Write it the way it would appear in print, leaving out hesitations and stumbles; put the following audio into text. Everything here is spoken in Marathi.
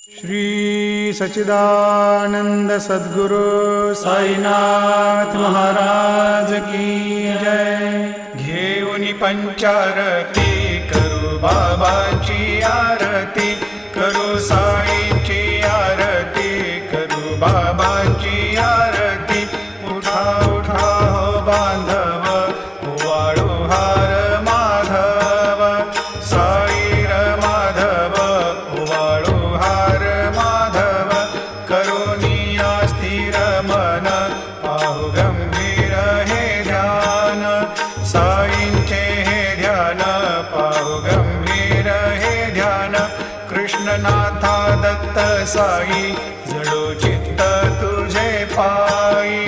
श्री सच्चिदानंद सद्गुरु साईनाथ महाराज की जय। घेऊनी पंचारती करू बाबाची आरती, करू साईंची आरती, करू बाबाची आरती। उठा उठा हो बांधव, वाळू हार माधव, साईर माधव, वाळू हार माधव। करुणिया स्थिर मन, पाहु गंभीर हे ध्यान, साईंचे हे ध्यान, पाहु गंभीर हे ध्यान। कृष्णनाथा दत्त साई, जडो चित्त तुझे पायी।